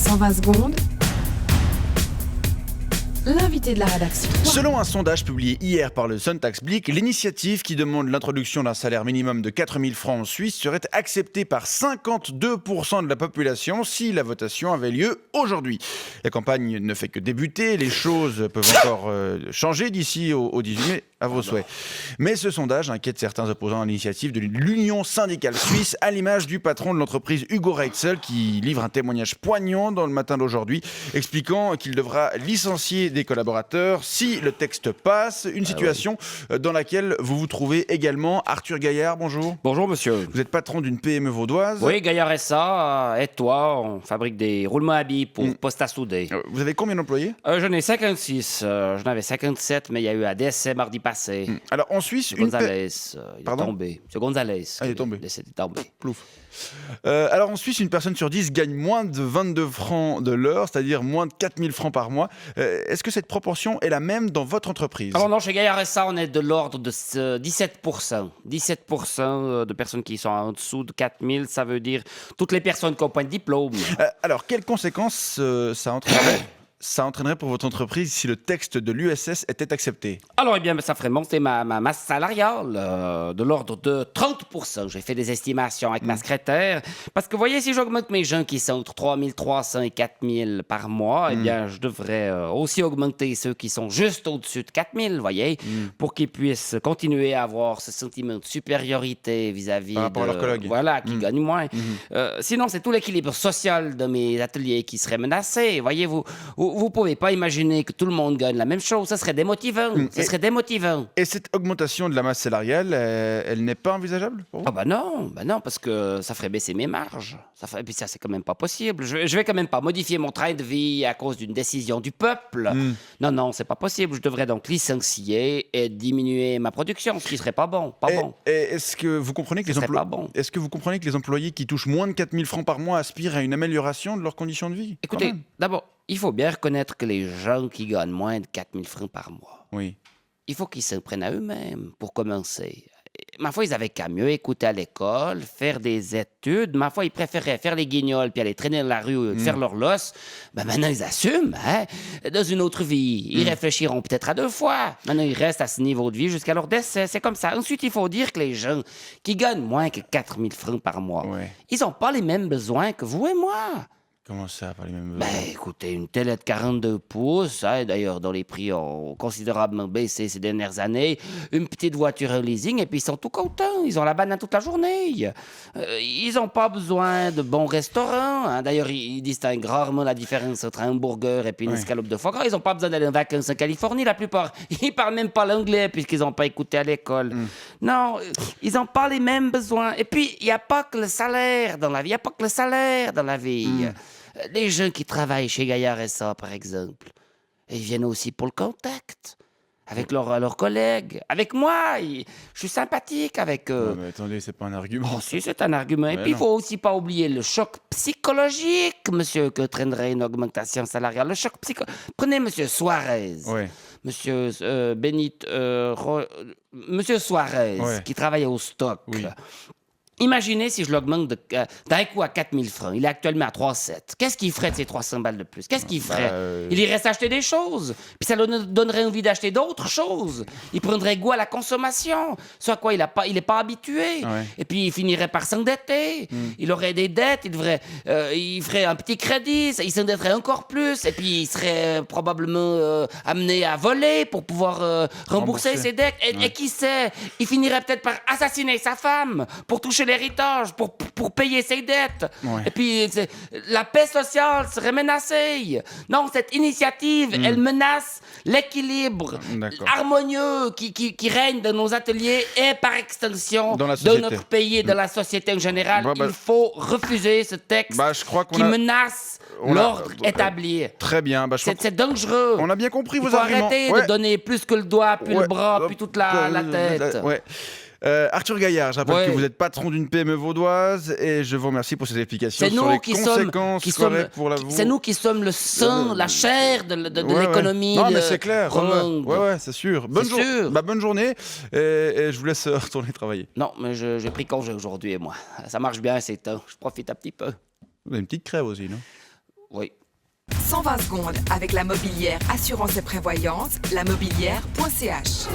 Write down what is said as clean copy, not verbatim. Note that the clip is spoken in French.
120 secondes. L'invité de la rédaction. Selon un sondage publié hier par le Sonntagsblick, l'initiative qui demande l'introduction d'un salaire minimum de 4 000 francs en Suisse serait acceptée par 52% de la population si la votation avait lieu aujourd'hui. La campagne ne fait que débuter, les choses peuvent encore changer d'ici au 18 mai, à vos souhaits. Mais ce sondage inquiète certains opposants à l'initiative de l'Union syndicale suisse, à l'image du patron de l'entreprise Hugo Reitzel, qui livre un témoignage poignant dans le matin d'aujourd'hui, expliquant qu'il devra licencier des collaborateurs si le texte passe. Une situation dans laquelle vous vous trouvez également. Arthur Gaillard, bonjour. Bonjour monsieur. Vous êtes patron d'une PME vaudoise. Oui, Gaillard SA, et toi, on fabrique des roulements à billes pour poste à souder. Vous avez combien d'employés ? J'en ai 56, j'en avais 57, mais il y a eu un décès mardi passé. Alors en Suisse, Gonzalez, il est Pardon ? tombé. C'est Gonzalez. Il est tombé. Il est tombé. Plouf. Alors en Suisse, une personne sur 10 gagne moins de 22 francs de l'heure, c'est-à-dire moins de 4 000 francs par mois. Est-ce que cette proportion est la même dans votre entreprise ? Alors non, chez Gaillard SA, on est de l'ordre de 17%. 17% de personnes qui sont en dessous de 4 000, ça veut dire toutes les personnes qui ont point de diplôme. Alors, quelles conséquences ça entraînerait pour votre entreprise si le texte de l'USS était accepté ? Alors, eh bien, ça ferait monter ma masse salariale de l'ordre de 30%. J'ai fait des estimations avec ma secrétaire. Parce que, vous voyez, si j'augmente mes gens qui sont entre 3 300 et 4 000 par mois, eh bien, je devrais aussi augmenter ceux qui sont juste au-dessus de 4 000, vous voyez, pour qu'ils puissent continuer à avoir ce sentiment de supériorité vis-à-vis par rapport à leurs collègues. Voilà, qui gagnent moins. Sinon, c'est tout l'équilibre social de mes ateliers qui serait menacé. Voyez-vous, vous pouvez pas imaginer que tout le monde gagne la même chose. Ça serait démotivant. Ça serait démotivant. Et cette augmentation de la masse salariale, elle n'est pas envisageable pour vous ? Ah bah non, parce que ça ferait baisser mes marges. Et puis ça, c'est quand même pas possible. Je vais quand même pas modifier mon train de vie à cause d'une décision du peuple. Non, c'est pas possible. Je devrais donc licencier et diminuer ma production, ce qui serait pas bon. Et est-ce que vous comprenez que Est-ce que vous comprenez que les employés qui touchent moins de 4 000 francs par mois aspirent à une amélioration de leurs conditions de vie ? Écoutez, d'abord, il faut bien reconnaître que les gens qui gagnent moins de 4 000 francs par mois, Oui. il faut qu'ils s'en prennent à eux-mêmes pour commencer. Ma foi, ils avaient qu'à mieux écouter à l'école, faire des études. Ma foi, ils préféraient faire les guignols puis aller traîner dans la rue, faire leur losse. Ben maintenant, ils assument. Hein? Dans une autre vie, ils réfléchiront peut-être à 2 fois. Maintenant, ils restent à ce niveau de vie jusqu'à leur décès. C'est comme ça. Ensuite, il faut dire que les gens qui gagnent moins que 4 000 francs par mois, ils n'ont pas les mêmes besoins que vous et moi. Comment ça, par les mêmes besoins ? Ben, écoutez, une télé de 42 pouces, hein, d'ailleurs, dont les prix ont considérablement baissé ces dernières années, une petite voiture en leasing, et puis ils sont tout contents. Ils ont la banane toute la journée. Ils n'ont pas besoin de bons restaurants. Hein. D'ailleurs, ils distinguent rarement la différence entre un hamburger et puis une escalope de foie gras. Ils n'ont pas besoin d'aller en vacances en Californie, la plupart. Ils parlent même pas l'anglais, puisqu'ils n'ont pas écouté à l'école. Non, ils n'ont pas les mêmes besoins. Et puis, il n'y a pas que le salaire dans la vie. Les gens qui travaillent chez Gaillard SA, par exemple, ils viennent aussi pour le contact avec leurs collègues. Avec moi, je suis sympathique avec eux. Non, mais attendez, c'est pas un argument. Si, c'est un argument. Et puis, il faut aussi pas oublier le choc psychologique, monsieur, que traînerait une augmentation salariale. Le choc psychologique. Prenez monsieur Suarez. Monsieur Monsieur Suarez, qui travaille au stock. Imaginez si je l'augmente d'un coup à 4 000 francs. Il est actuellement à 3,7. Qu'est-ce qu'il ferait de ces 300 balles de plus? Qu'est-ce qu'il ferait? Il irait s'acheter des choses. Puis ça lui donnerait envie d'acheter d'autres choses. Il prendrait goût à la consommation. Soit quoi, il est pas habitué. Et puis il finirait par s'endetter. Il aurait des dettes. Il ferait un petit crédit. Il s'endetterait encore plus. Et puis il serait probablement amené à voler pour pouvoir rembourser ses dettes. Et qui sait, il finirait peut-être par assassiner sa femme pour toucher l'héritage, pour payer ses dettes. Et puis, la paix sociale serait menacée. Non, cette initiative, elle menace l'équilibre harmonieux qui règne dans nos ateliers et, par extension, de notre pays et de la société en général. Il faut refuser ce texte qui menace l'ordre établi. Très bien. C'est dangereux. On a bien compris vos arguments. Il faut arrêter de donner plus que le doigt, puis le bras, puis toute la tête. Arthur Gaillard, je rappelle que vous êtes patron d'une PME vaudoise et je vous remercie pour ces explications sur les conséquences pour la vous. C'est nous qui sommes le sang, la chair de l'économie. Non, mais c'est clair. Romande. C'est sûr. Bonne journée et je vous laisse retourner travailler. Non, mais j'ai pris congé aujourd'hui et moi. Ça marche bien ces temps. Je profite un petit peu. Vous avez une petite crève aussi, non? Oui. 120 secondes avec la mobilière assurance et prévoyance, lamobilière.ch.